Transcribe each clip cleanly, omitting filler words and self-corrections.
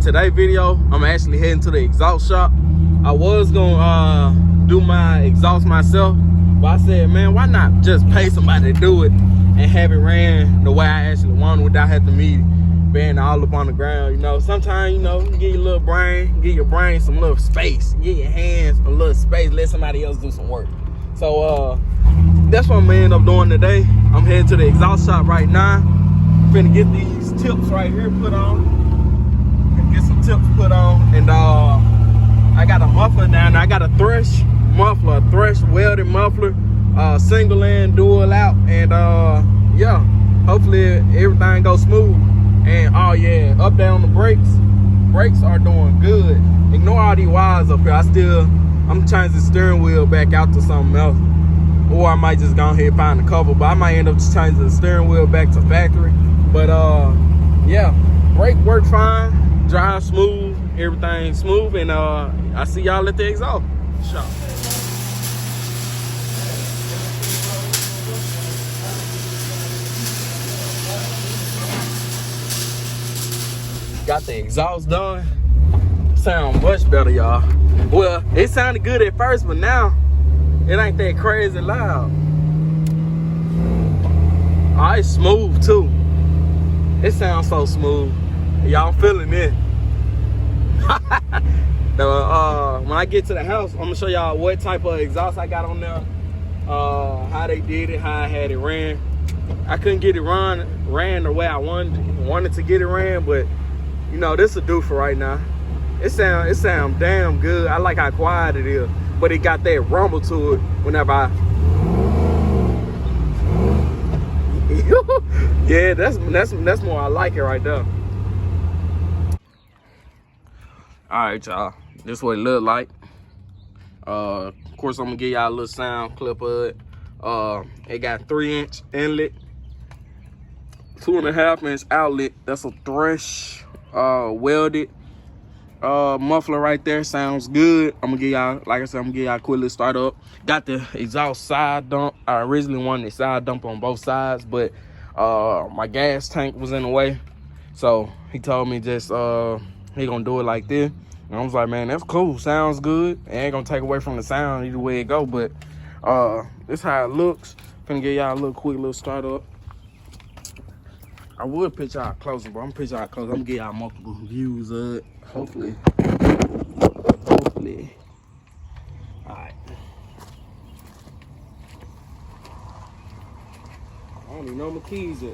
today's video, I'm actually heading to the exhaust shop. I was gonna do my exhaust myself, but I said, man, why not just pay somebody to do it and have it ran the way I actually want it without having me being all up on the ground. You know, sometimes, you know, give your little brain, give your brain some little space, give your hands a little space, let somebody else do some work. So that's what I'm gonna end up doing today. I'm heading to the exhaust shop right now. Finna get these tips right here put on. Get some tips put on, and I got a muffler down there. I got a thresh muffler, a thresh welded muffler, single in, dual out, and yeah, hopefully everything goes smooth. And oh yeah, up there on the brakes are doing good. Ignore all these wires up here. I'm changing the steering wheel back out to something else, or I might just go ahead and find the cover, but I might end up just changing the steering wheel back to factory. But yeah, brake work fine, drive smooth, everything smooth, and I see y'all at the exhaust shop. Got the exhaust done. Sound much better, y'all. Well, it sounded good at first, but now it ain't that crazy loud. Oh, it's smooth too. It sounds so smooth. Y'all feeling it. When I get to the house, I'm gonna show y'all what type of exhaust I got on there, how they did it, how I had it ran. I couldn't get it ran the way I wanted to get it ran, but you know, this will do for right now. It sound damn good. I like how quiet it is, but it got that rumble to it whenever I yeah, that's more I like it right there. Alright, y'all, this is what it look like. Of course, I'm gonna give y'all a little sound clip of it. It got 3-inch inlet, 2.5-inch outlet. That's a thresh welded muffler right there. Sounds good. I'm gonna give y'all, like I said, I'm gonna give y'all a quick little start up. Got the exhaust side dump. I originally wanted the side dump on both sides, but my gas tank was in the way, so he told me just he gonna do it like this. And I was like, man, that's cool, sounds good. It ain't gonna take away from the sound either way it go, but this how it looks. Finna give y'all a little quick little start up. I would pitch out closer, but I'm pitch out closer. I'm gonna give y'all multiple views of it. Hopefully. All right. I don't even know my keys yet.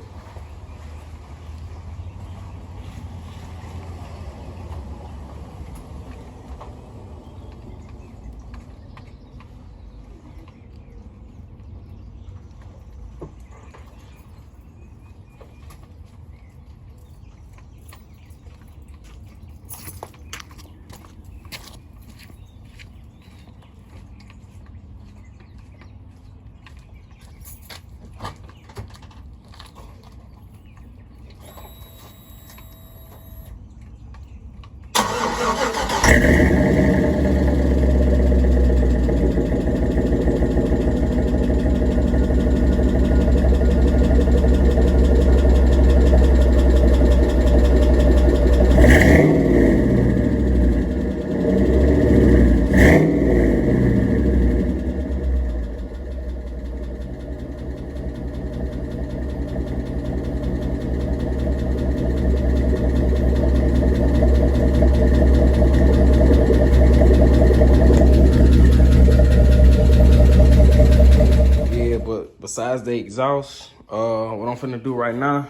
Besides the exhaust, what I'm finna do right now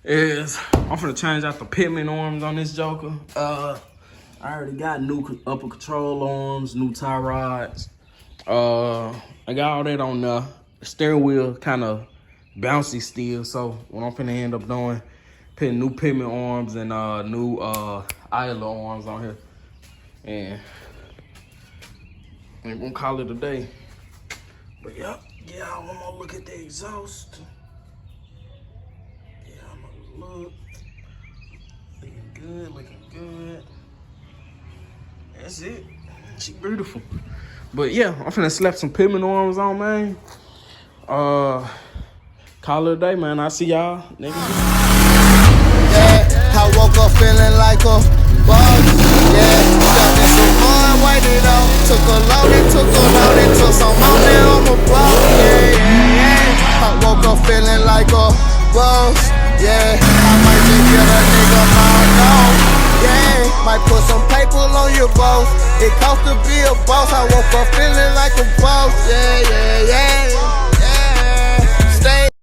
is I'm finna change out the pitman arms on this joker. I already got new upper control arms, new tie rods. I got all that on there. The steering wheel kind of bouncy still, so what I'm finna end up doing, putting new pitman arms and new idler arms on here, and I'm gonna call it a day. But yeah, one more look at the exhaust. Yeah, I'm gonna look. Looking good. That's it. She beautiful. But yeah, I'm finna slap some pitman arms on, man. Call it a day, man. I'll see y'all next week. Yeah, I woke up feeling like a boss. Yeah, got me some mud, white it out. Took a load, it took some on there on the block. Yeah, yeah, yeah. I woke up feeling like a boss. Yeah, I might just get a nigga mount on. Yeah, might put some paper on your boss. It cost to be a boss. I woke up feeling like a boss. Yeah, yeah, yeah. Yeah. Stay